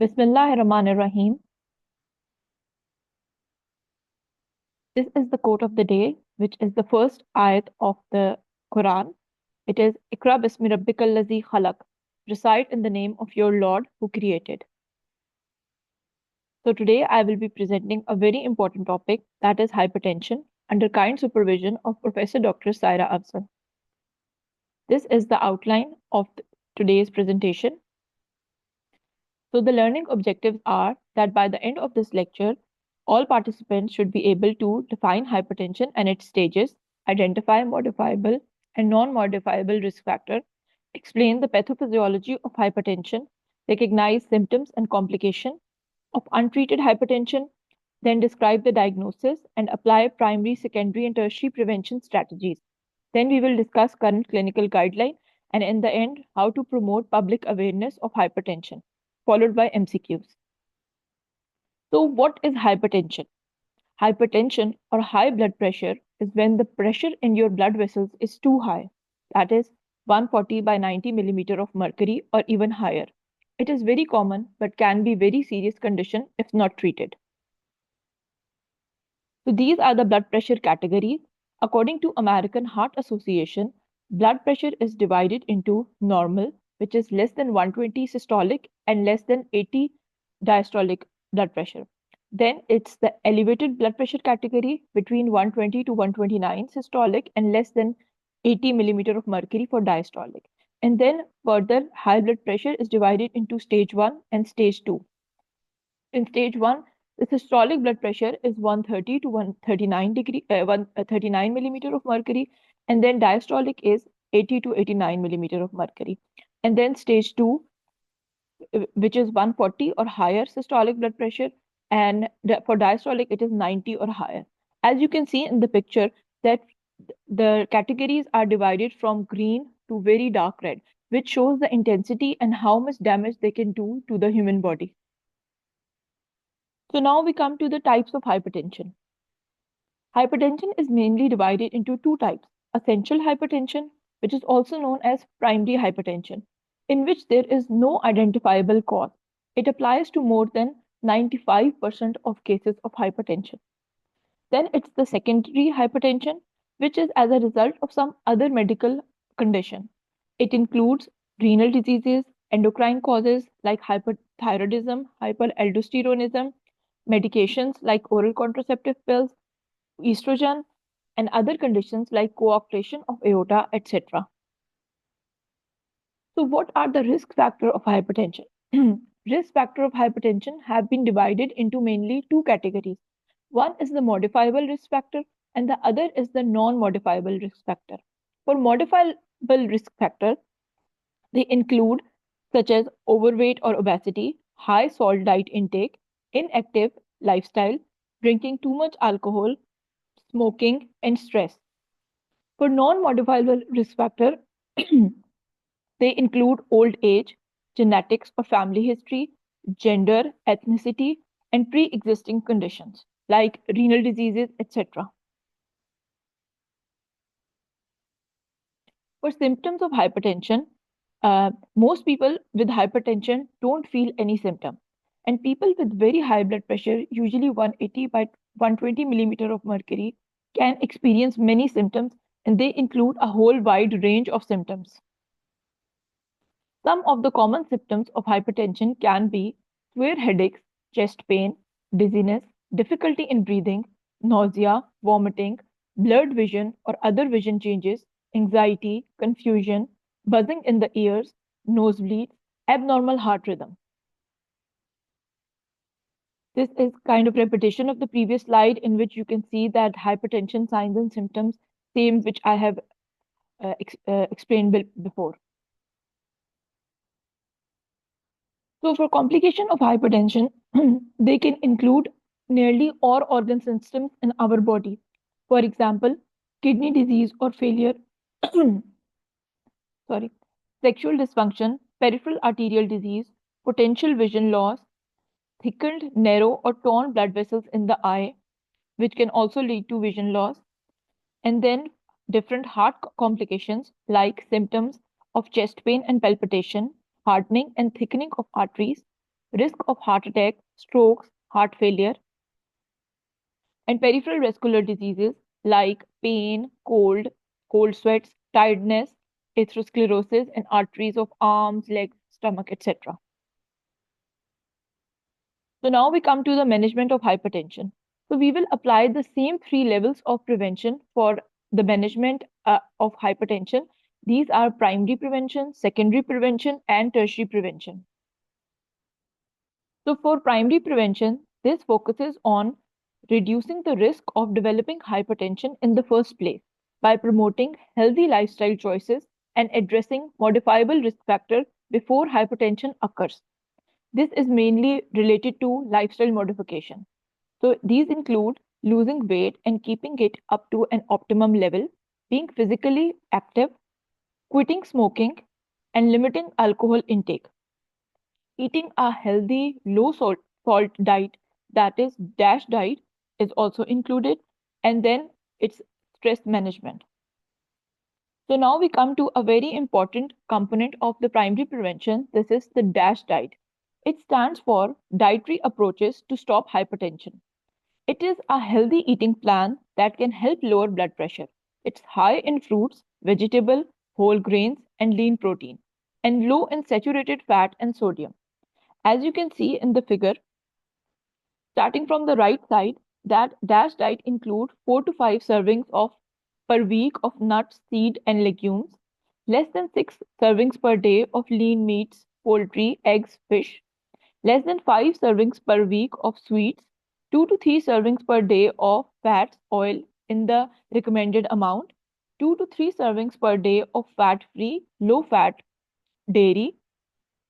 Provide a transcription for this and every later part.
Bismillahirrahmanirrahim. This is the quote of the day, which is the first ayat of the Quran. It is Ikra bismi rabbikal ladzi khalaq. Recite in the name of your Lord who created. So today I will be presenting a very important topic, that is hypertension, under kind supervision of Professor Dr. Saira Afzal. This is the outline of today's presentation. So the learning objectives are that by the end of this lecture, all participants should be able to define hypertension and its stages, identify modifiable and non-modifiable risk factor, explain the pathophysiology of hypertension, recognize symptoms and complication of untreated hypertension, then describe the diagnosis and apply primary, secondary, and tertiary prevention strategies. Then we will discuss current clinical guidelines and in the end, how to promote public awareness of hypertension, followed by MCQs. So what is hypertension? Hypertension or high blood pressure is when the pressure in your blood vessels is too high, that is 140 by 90 millimeter of mercury or even higher. It is very common but can be very serious condition if not treated. So these are the blood pressure categories. According to American Heart Association, blood pressure is divided into normal, which is less than 120 systolic and less than 80 diastolic blood pressure. Then it's the elevated blood pressure category between 120 to 129 systolic and less than 80 millimeter of mercury for diastolic. And then further, high blood pressure is divided into stage 1 and stage 2. In stage 1, the systolic blood pressure is 130 to 139 millimeter of mercury, and then diastolic is 80 to 89 millimeter of mercury. And then stage 2, which is 140 or higher systolic blood pressure, and for diastolic it is 90 or higher. As you can see in the picture, that the categories are divided from green to very dark red, which shows the intensity and how much damage they can do to the human body. So now we come to the types of hypertension. Hypertension is mainly divided into two types: essential hypertension, which is also known as primary hypertension, in which there is no identifiable cause. It applies to more than 95% of cases of hypertension. Then it's the secondary hypertension, which is as a result of some other medical condition. It includes renal diseases, endocrine causes like hyperthyroidism, hyperaldosteronism, medications like oral contraceptive pills, estrogen, and other conditions like coarctation of aorta, etc. So, what are the risk factors of hypertension? Risk factors of hypertension have been divided into mainly two categories. One is the modifiable risk factor, and the other is the non-modifiable risk factor. For modifiable risk factor, they include such as overweight or obesity, high salt diet intake, inactive lifestyle, drinking too much alcohol, smoking, and stress. For non-modifiable risk factor, they include old age, genetics or family history, gender, ethnicity, and pre-existing conditions like renal diseases, etc. For symptoms of hypertension, most people with hypertension don't feel any symptom. And people with very high blood pressure, usually 180 by 120 millimeter of mercury, can experience many symptoms, and they include a whole wide range of symptoms. Some of the common symptoms of hypertension can be severe headaches, chest pain, dizziness, difficulty in breathing, nausea, vomiting, blurred vision or other vision changes, anxiety, confusion, buzzing in the ears, nosebleeds, abnormal heart rhythm. This is kind of repetition of the previous slide in which you can see that hypertension signs and symptoms, same which I have explained before. So for complication of hypertension, they can include nearly all organ systems in our body. For example, kidney disease or failure, sorry, sexual dysfunction, peripheral arterial disease, potential vision loss, thickened, narrow, or torn blood vessels in the eye, which can also lead to vision loss, and then different heart complications like symptoms of chest pain and palpitation, hardening and thickening of arteries, risk of heart attack, strokes, heart failure, and peripheral vascular diseases like pain, cold sweats, tiredness, atherosclerosis, and arteries of arms, legs, stomach, etc. So now we come to the management of hypertension. So we will apply the same three levels of prevention for the management of hypertension. These are primary prevention, secondary prevention, and tertiary prevention. So for primary prevention, this focuses on reducing the risk of developing hypertension in the first place by promoting healthy lifestyle choices and addressing modifiable risk factors before hypertension occurs. This is mainly related to lifestyle modification. So these include losing weight and keeping it up to an optimum level, being physically active, quitting smoking, and limiting alcohol intake. Eating a healthy, low salt diet, that is DASH diet, is also included, and then it's stress management. So now we come to a very important component of the primary prevention. This is the DASH diet. It stands for Dietary Approaches to Stop Hypertension. It is a healthy eating plan that can help lower blood pressure. It's high in fruits, vegetable, whole grains, and lean protein, and low in saturated fat and sodium. As you can see in the figure, starting from the right side, that DASH diet includes 4 to 5 servings of per week of nuts, seed, and legumes, less than 6 servings per day of lean meats, poultry, eggs, fish, less than 5 servings per week of sweets, 2 to 3 servings per day of fats, oil in the recommended amount, 2 to 3 servings per day of fat-free, low-fat dairy,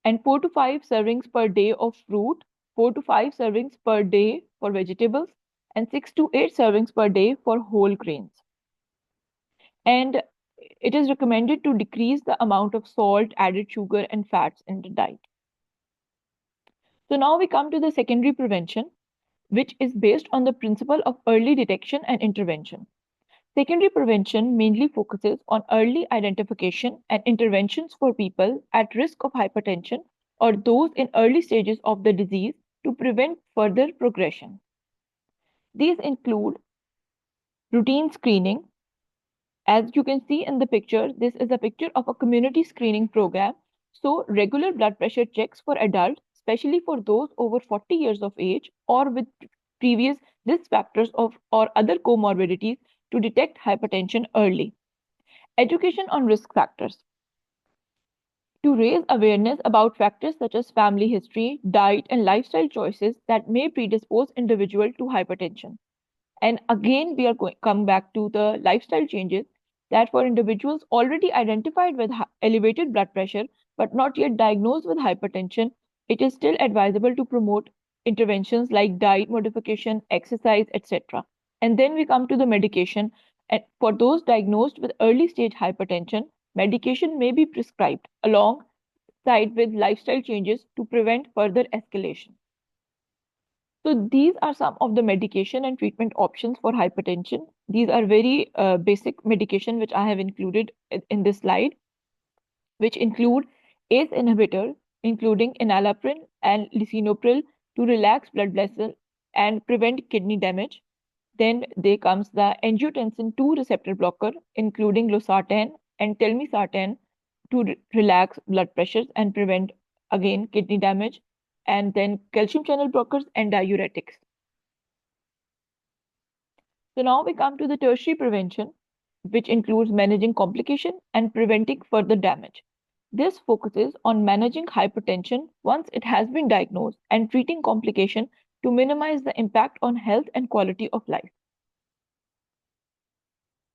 and 4 to 5 servings per day of fruit, 4 to 5 servings per day for vegetables, and 6 to 8 servings per day for whole grains. And it is recommended to decrease the amount of salt, added sugar, and fats in the diet. So now we come to the secondary prevention, which is based on the principle of early detection and intervention. Secondary prevention mainly focuses on early identification and interventions for people at risk of hypertension or those in early stages of the disease to prevent further progression. These include routine screening. As you can see in the picture, this is a picture of a community screening program. So, regular blood pressure checks for adults, especially for those over 40 years of age or with previous risk factors of or other comorbidities to detect hypertension early. Education on risk factors. To raise awareness about factors such as family history, diet, and lifestyle choices that may predispose individual to hypertension. And again, we are going come back to the lifestyle changes that for individuals already identified with elevated blood pressure but not yet diagnosed with hypertension, it is still advisable to promote interventions like diet modification, exercise, etc. And then we come to the medication. And for those diagnosed with early stage hypertension, medication may be prescribed alongside with lifestyle changes to prevent further escalation. So these are some of the medication and treatment options for hypertension. These are very basic medication which I have included in this slide, which include ACE inhibitor, including enalapril and lisinopril to relax blood vessels and prevent kidney damage. Then there comes the angiotensin 2 receptor blocker, including losartan and telmisartan to relax blood pressures and prevent again kidney damage, and then calcium channel blockers and diuretics. So now we come to the tertiary prevention, which includes managing complication and preventing further damage. This focuses on managing hypertension once it has been diagnosed and treating complication to minimize the impact on health and quality of life.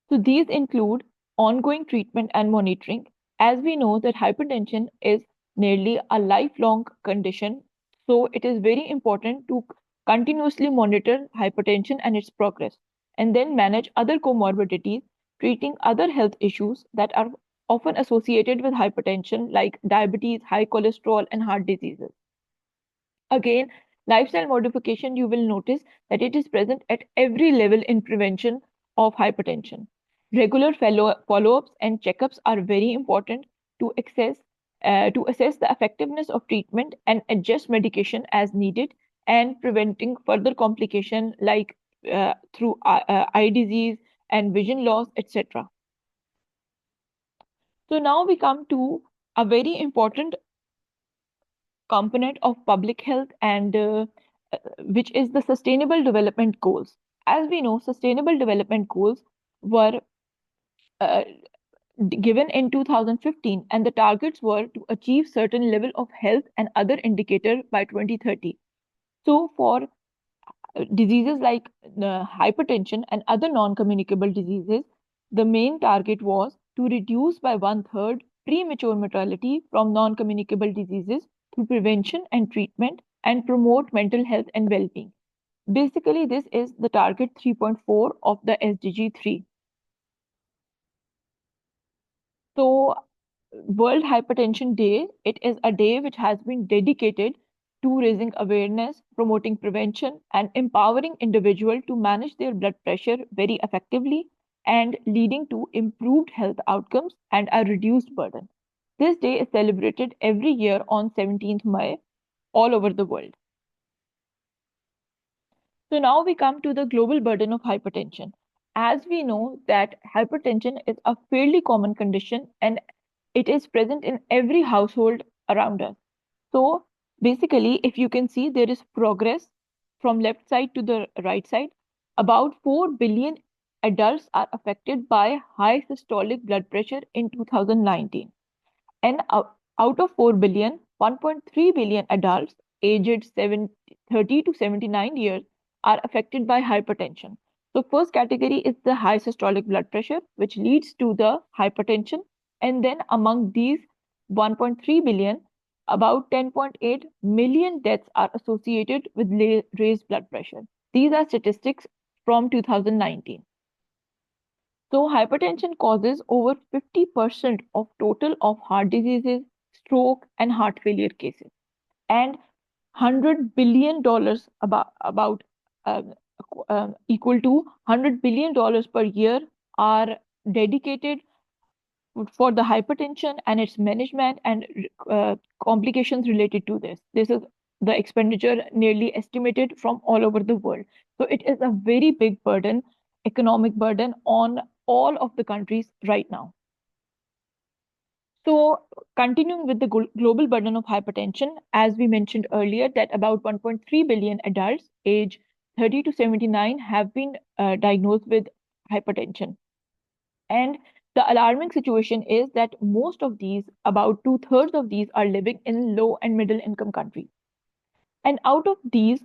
So these include ongoing treatment and monitoring, as we know that hypertension is nearly a lifelong condition. So it is very important to continuously monitor hypertension and its progress, and then manage other comorbidities, treating other health issues that are often associated with hypertension, like diabetes, high cholesterol, and heart diseases. Again, lifestyle modification, you will notice that it is present at every level in prevention of hypertension. Regular follow ups and checkups are very important to assess to assess the effectiveness of treatment and adjust medication as needed, and preventing further complication like through eye disease and vision loss, etc. So now we come to a very important component of public health, and which is the sustainable development goals. As we know, sustainable development goals were uh, given in 2015, and the targets were to achieve certain level of health and other indicator by 2030. So for diseases like hypertension and other non-communicable diseases, the main target was to reduce by one third premature mortality from non-communicable diseases through prevention and treatment, and promote mental health and well-being. Basically, this is the target 3.4 of the SDG 3. So, World Hypertension Day, it is a day which has been dedicated to raising awareness, promoting prevention, and empowering individuals to manage their blood pressure very effectively, and leading to improved health outcomes and a reduced burden. This day is celebrated every year on 17th May all over the world. So now we come to the global burden of hypertension. As we know that hypertension is a fairly common condition, and it is present in every household around us. So basically, if you can see, there is progress from left side to the right side. About 4 billion adults are affected by high systolic blood pressure in 2019. And out of 4 billion, 1.3 billion adults aged 30 to 79 years are affected by hypertension. So first category is the high systolic blood pressure, which leads to the hypertension. And then among these 1.3 billion, about 10.8 million deaths are associated with raised blood pressure. These are statistics from 2019. So hypertension causes over 50% of total of heart diseases, stroke, and heart failure cases. And $100 billion about um, equal to $100 billion per year are dedicated for the hypertension and its management and complications related to this. This is the expenditure nearly estimated from all over the world. So it is a very big burden, economic burden on all of the countries right now. So, continuing with the global burden of hypertension, as we mentioned earlier, that about 1.3 billion adults age 30 to 79 have been diagnosed with hypertension. And the alarming situation is that most of these, about two-thirds of these, are living in low and middle income countries. And out of these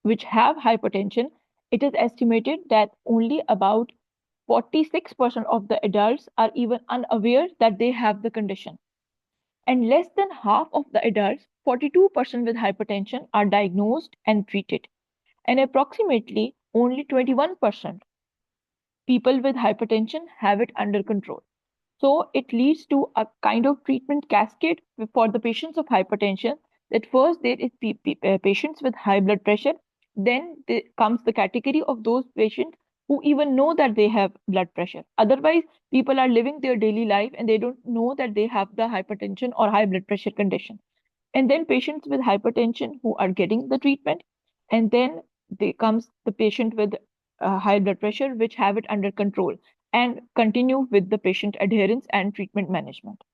which have hypertension, it is estimated that only about 46% of the adults are even unaware that they have the condition. And less than half of the adults, 42% with hypertension, are diagnosed and treated. And approximately only 21% people with hypertension have it under control. So it leads to a kind of treatment cascade for the patients of hypertension. That first there is patients with high blood pressure, then comes the category of those patients who even know that they have blood pressure. Otherwise, people are living their daily life and they don't know that they have the hypertension or high blood pressure condition. And then patients with hypertension who are getting the treatment, and then there comes the patient with high blood pressure which have it under control and continue with the patient adherence and treatment management.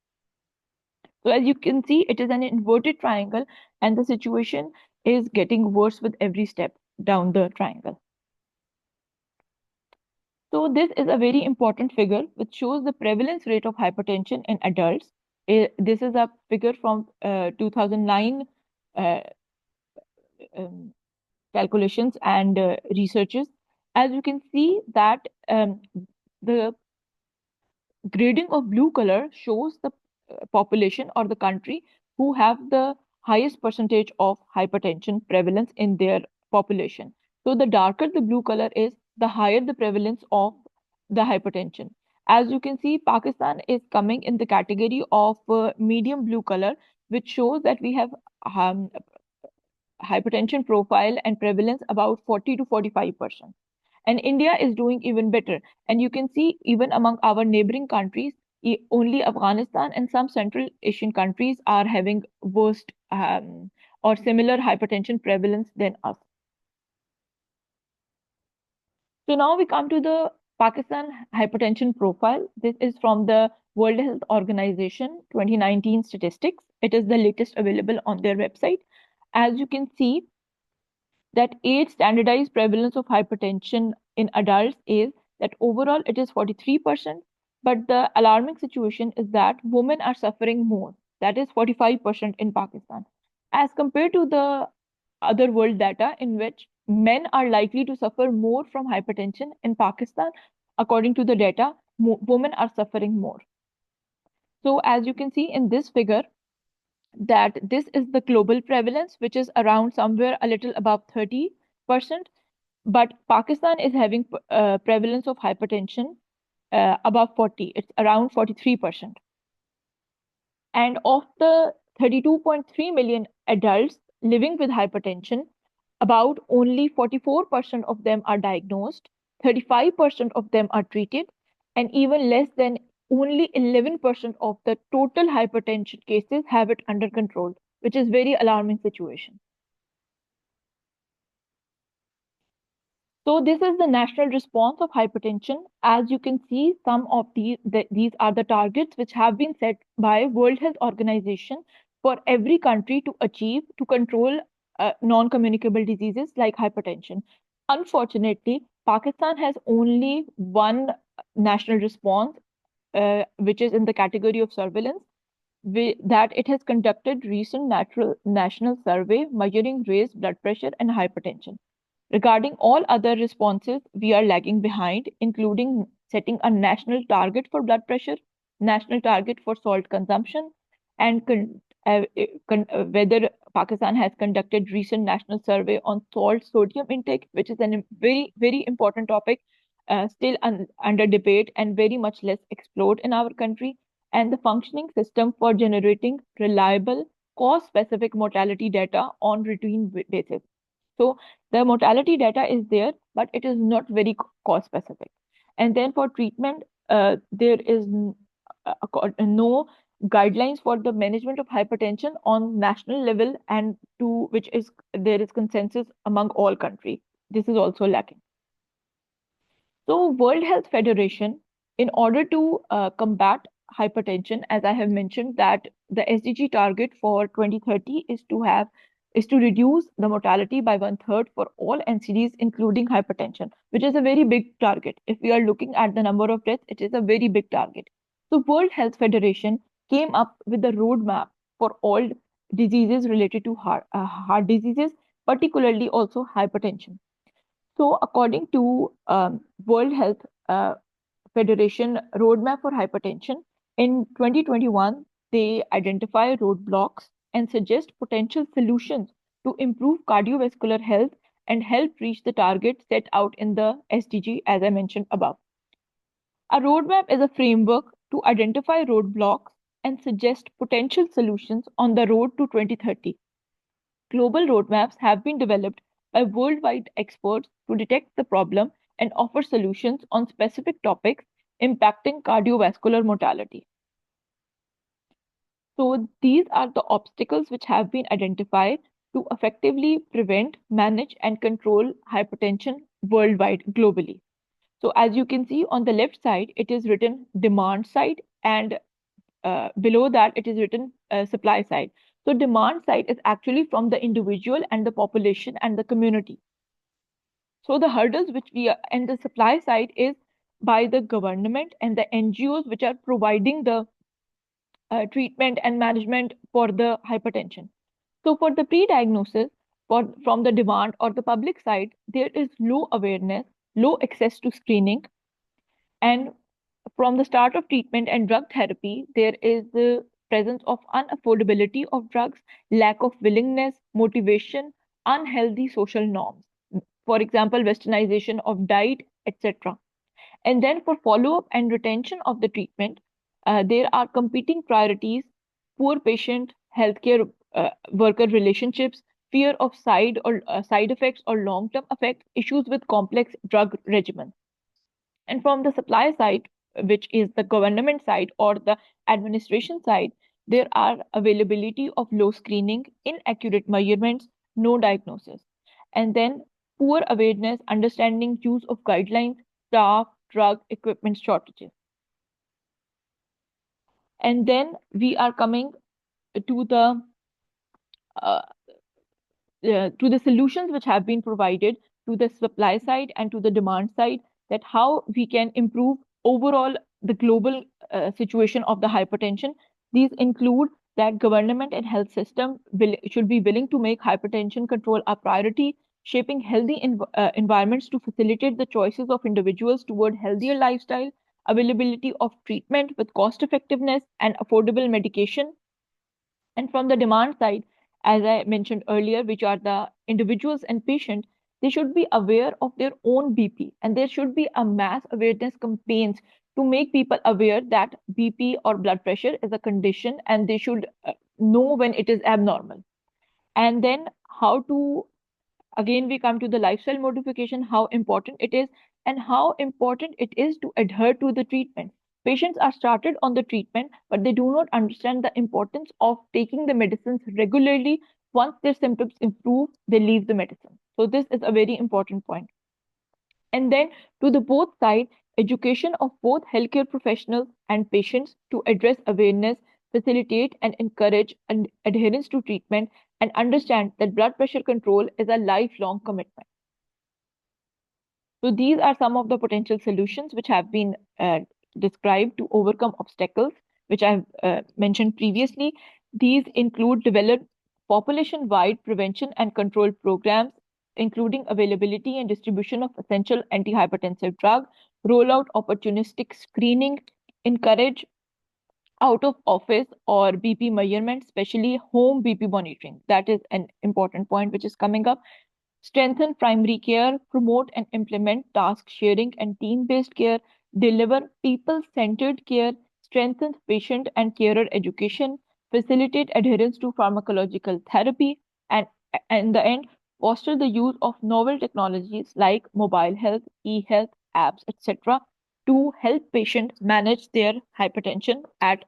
So as you can see, it is an inverted triangle, and the situation is getting worse with every step down the triangle. So this is a very important figure which shows the prevalence rate of hypertension in adults. This is a figure from 2009 uh, um, calculations and researches. As you can see that the grading of blue color shows the population or the country who have the highest percentage of hypertension prevalence in their population. So the darker the blue color is, the higher the prevalence of the hypertension. As you can see, Pakistan is coming in the category of medium blue color, which shows that we have hypertension profile and prevalence about 40 to 45%. And India is doing even better. And you can see even among our neighboring countries, only Afghanistan and some Central Asian countries are having worst or similar hypertension prevalence than us. So now we come to the Pakistan hypertension profile. This is from the World Health Organization 2019 statistics. It is the latest available on their website. As you can see, that age standardized prevalence of hypertension in adults is that overall it is 43%, but the alarming situation is that women are suffering more. That is 45% in Pakistan, as compared to the other world data in which men are likely to suffer more from hypertension. In Pakistan, according to the data, women are suffering more. So as you can see in this figure, that this is the global prevalence, which is around somewhere a little above 30%, but Pakistan is having prevalence of hypertension above 40. It's around 43%. And of the 32.3 million adults living with hypertension, about only 44% of them are diagnosed, 35% of them are treated, and even less than only 11% of the total hypertension cases have it under control, which is very alarming situation. So this is the national response of hypertension. As you can see, some of these are the targets which have been set by World Health Organization for every country to achieve to control non-communicable diseases like hypertension. Unfortunately, Pakistan has only one national response, which is in the category of surveillance, that it has conducted recent national survey measuring raised blood pressure and hypertension. Regarding all other responses, we are lagging behind, including setting a national target for blood pressure, national target for salt consumption, and whether Pakistan has conducted recent national survey on salt sodium intake, which is a very, very important topic, still under debate and very much less explored in our country, and the functioning system for generating reliable cause-specific mortality data on routine basis. So the mortality data is there, but it is not very cause specific. And then for treatment, there is no guidelines for the management of hypertension on national level, and to which is there is consensus among all countries. This is also lacking. So World Health Federation, in order to combat hypertension, as I have mentioned, that the SDG target for 2030 is to reduce the mortality by 1/3 for all NCDs, including hypertension, which is a very big target. If we are looking at the number of deaths, it is a very big target. So World Health Federation came up with a roadmap for all diseases related to heart diseases, particularly also hypertension. So, according to World Health Federation roadmap for hypertension, in 2021, they identify roadblocks and suggest potential solutions to improve cardiovascular health and help reach the target set out in the SDG, as I mentioned above. A roadmap is a framework to identify roadblocks and suggest potential solutions on the road to 2030. Global roadmaps have been developed by worldwide experts to detect the problem and offer solutions on specific topics impacting cardiovascular mortality. So, these are the obstacles which have been identified to effectively prevent, manage, and control hypertension worldwide, globally. So, as you can see on the left side, it is written demand side, and below that, it is written supply side. So demand side is actually from the individual and the population and the community. So the hurdles which we are, and the supply side is by the government and the NGOs which are providing the treatment and management for the hypertension. So for the pre-diagnosis, from the demand or the public side, there is low awareness, low access to screening, and from the start of treatment and drug therapy, there is the presence of unaffordability of drugs, lack of willingness, motivation, unhealthy social norms. For example, westernization of diet, etc. And then for follow-up and retention of the treatment, there are competing priorities, poor patient healthcare worker relationships, fear of side effects or long-term effects, issues with complex drug regimens. And from the supply side, which is the government side or the administration side, there are availability of low screening, inaccurate measurements, no diagnosis. And then poor awareness, understanding use of guidelines, staff, drug, equipment shortages. And then we are coming to uh, to the solutions which have been provided to the supply side and to the demand side, that how we can improve overall the global situation of the hypertension. These include that government and health system should be willing to make hypertension control a priority, shaping healthy environments to facilitate the choices of individuals toward healthier lifestyle, availability of treatment with cost effectiveness and affordable medication. And from the demand side, as I mentioned earlier, which are the individuals and patients, they should be aware of their own BP, and there should be a mass awareness campaigns to make people aware that BP or blood pressure is a condition and they should know when it is abnormal. And then how to, again we come to the lifestyle modification, how important it is and how important it is to adhere to the treatment. Patients are started on the treatment, but they do not understand the importance of taking the medicines regularly. Once their symptoms improve, they leave the medicine. So this is a very important point. And then to the both side, education of both healthcare professionals and patients to address awareness, facilitate and encourage an adherence to treatment, and understand that blood pressure control is a lifelong commitment. So these are some of the potential solutions which have been described to overcome obstacles, which I've mentioned previously. These include develop population-wide prevention and control programs, including availability and distribution of essential antihypertensive drug, roll out opportunistic screening, encourage out of office or BP measurement, especially home BP monitoring. That is an important point which is coming up. Strengthen primary care, promote and implement task sharing and team based care, deliver people centered care, strengthen patient and carer education, facilitate adherence to pharmacological therapy, and in the end, foster the use of novel technologies like mobile health, e health, apps, etc., to help patients manage their hypertension at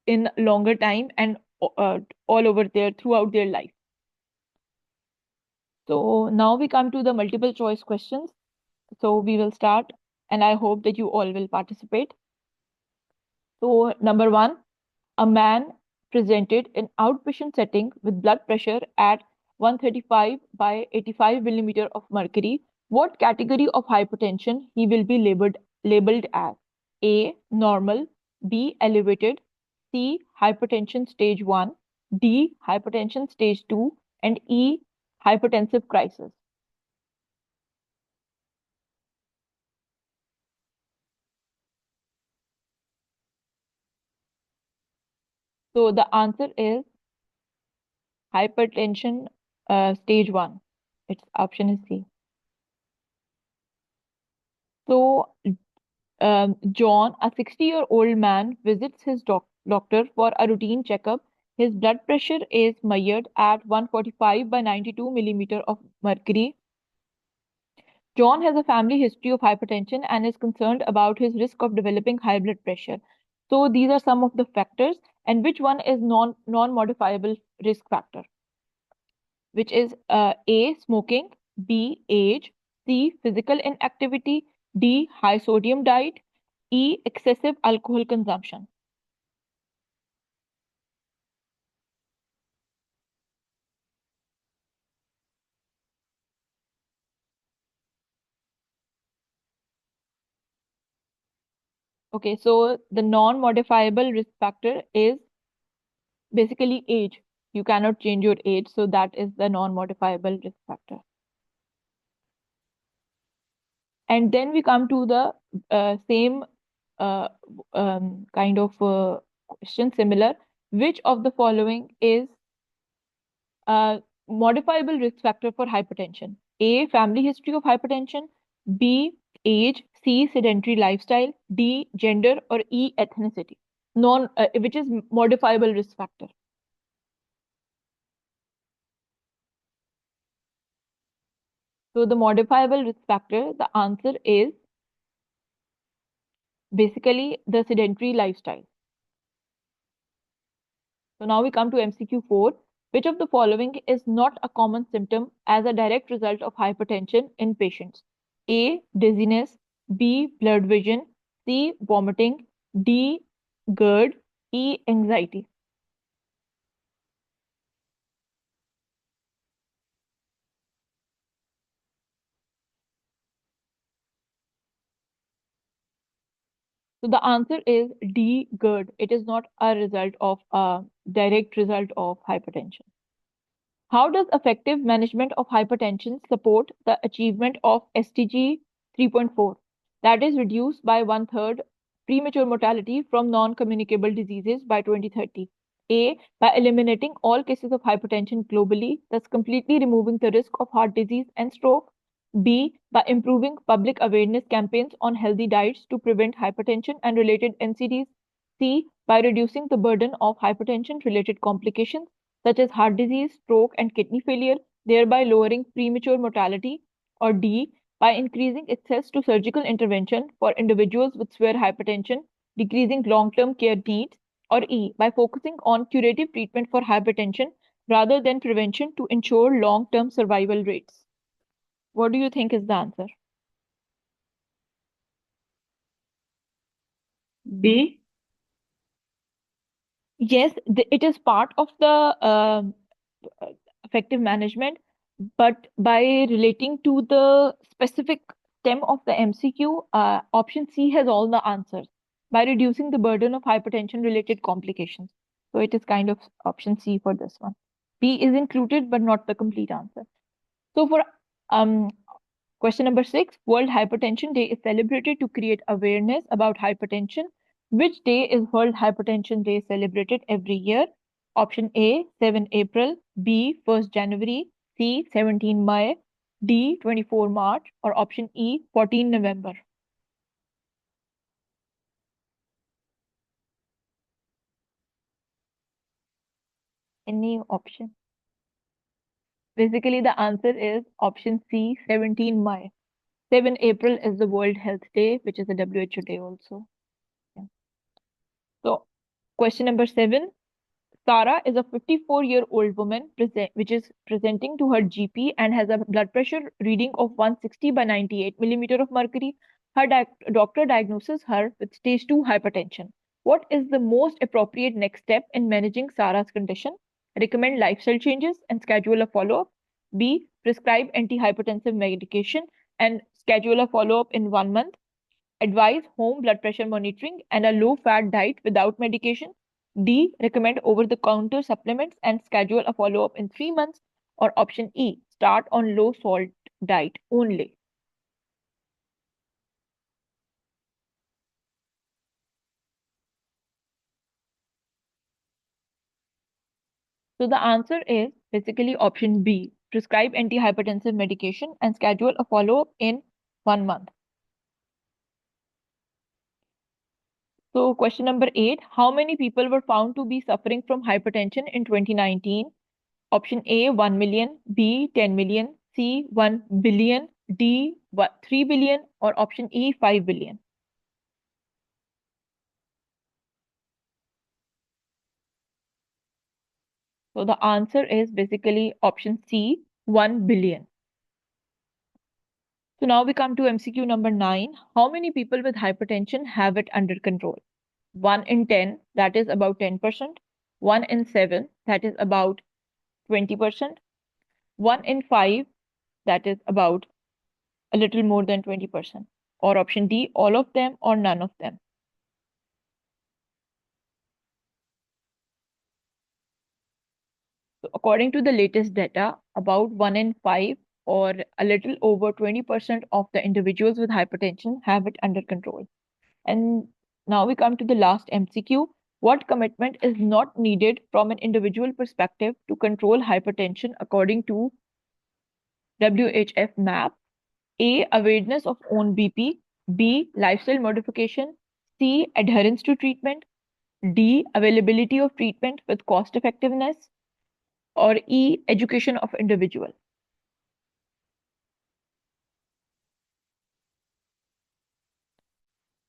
in longer time and all over their throughout their life. So now we come to the multiple choice questions. So we will start, and I hope that you all will participate. So, number one, a man presented in outpatient setting with blood pressure at 135 by 85 millimeter of mercury. What category of hypertension he will be labeled as? A. Normal. B. Elevated. C. Hypertension stage 1. D. Hypertension stage 2. And E. Hypertensive crisis. So the answer is hypertension stage 1. Its option is C. So John, a 60-year-old man, visits his doctor for a routine checkup. His blood pressure is measured at 145 by 92 millimeter of mercury. John has a family history of hypertension and is concerned about his risk of developing high blood pressure. So these are some of the factors, and which one is non-modifiable risk factor? Which is A, smoking, B, age, C, physical inactivity, D, high sodium diet, E, excessive alcohol consumption. Okay, so the non-modifiable risk factor is basically age. You cannot change your age, so that is the non-modifiable risk factor. And then we come to the same uh, kind of question, similar. Which of the following is modifiable risk factor for hypertension? A, family history of hypertension. B, age. C, sedentary lifestyle. D, gender. Or E, ethnicity. Which is modifiable risk factor. So the modifiable risk factor, the answer is basically the sedentary lifestyle. So now we come to MCQ 4. Which of the following is not a common symptom as a direct result of hypertension in patients? A. Dizziness. B. Blurred vision. C. Vomiting. D. GERD. E. Anxiety. So the answer is D. GERD. It is not a result of a direct result of hypertension. How does effective management of hypertension support the achievement of SDG 3.4? That is, reduced by one third premature mortality from non communicable diseases by 2030. A. By eliminating all cases of hypertension globally, thus completely removing the risk of heart disease and stroke. B. By improving public awareness campaigns on healthy diets to prevent hypertension and related NCDs. C. By reducing the burden of hypertension related complications such as heart disease, stroke, and kidney failure, thereby lowering premature mortality. Or D. By increasing access to surgical intervention for individuals with severe hypertension, decreasing long term care needs. Or E. By focusing on curative treatment for hypertension rather than prevention to ensure long term survival rates. What do you think is the answer? B. Yes, it is part of the uh, effective management, but by relating to the specific stem of the MCQ, option C has all the answers by reducing the burden of hypertension related complications. So it is kind of option C for this one. B is included, but not the complete answer. So for um, question number 6, World Hypertension Day is celebrated to create awareness about hypertension. Which day is World Hypertension Day celebrated every year? Option A, 7 April, B, 1st January, C, 17 May, D, 24 March, or option E, 14 November. Any option? Basically, the answer is option C, 17 May. 7 April is the World Health Day, which is a WHO day also. Yeah. So, question number 7. Sarah is a 54-year-old woman which is presenting to her GP and has a blood pressure reading of 160 by 98 millimeter of mercury. Her doctor diagnoses her with stage 2 hypertension. What is the most appropriate next step in managing Sarah's condition? Recommend lifestyle changes and schedule a follow-up. B. Prescribe antihypertensive medication and schedule a follow-up in 1 month. Advise home blood pressure monitoring and a low fat diet without medication. D. Recommend over the counter supplements and schedule a follow up in 3 months. Or option E. Start on low salt diet only. So the answer is basically option B. Prescribe antihypertensive medication and schedule a follow up in 1 month. So, question number 8. How many people were found to be suffering from hypertension in 2019? Option A 1 million, B 10 million, C 1 billion, D 3 billion, or option E 5 billion. So the answer is basically option C 1 billion. So now we come to MCQ number 9. How many people with hypertension have it under control? 1 in 10, that is about 10%. 1 in 7, that is about 20%. 1 in 5, that is about a little more than 20%. Or option D, all of them or none of them. So according to the latest data, about 1 in 5 or a little over 20% of the individuals with hypertension have it under control. And now we come to the last MCQ. What commitment is not needed from an individual perspective to control hypertension according to WHF map? A. Awareness of own BP. B. Lifestyle modification. C. Adherence to treatment. D. Availability of treatment with cost effectiveness. Or E. Education of individual.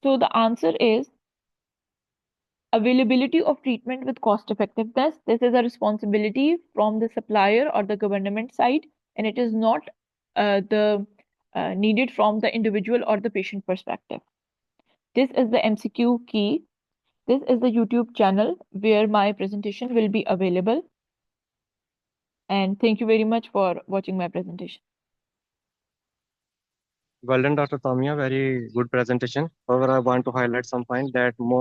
So the answer is availability of treatment with cost effectiveness. This is a responsibility from the supplier or the government side, and it is not the needed from the individual or the patient perspective. This is the MCQ key. This is the YouTube channel where my presentation will be available. And thank you very much for watching my presentation. Well done, Dr. Tamia. Very good presentation. However, I want to highlight some point that more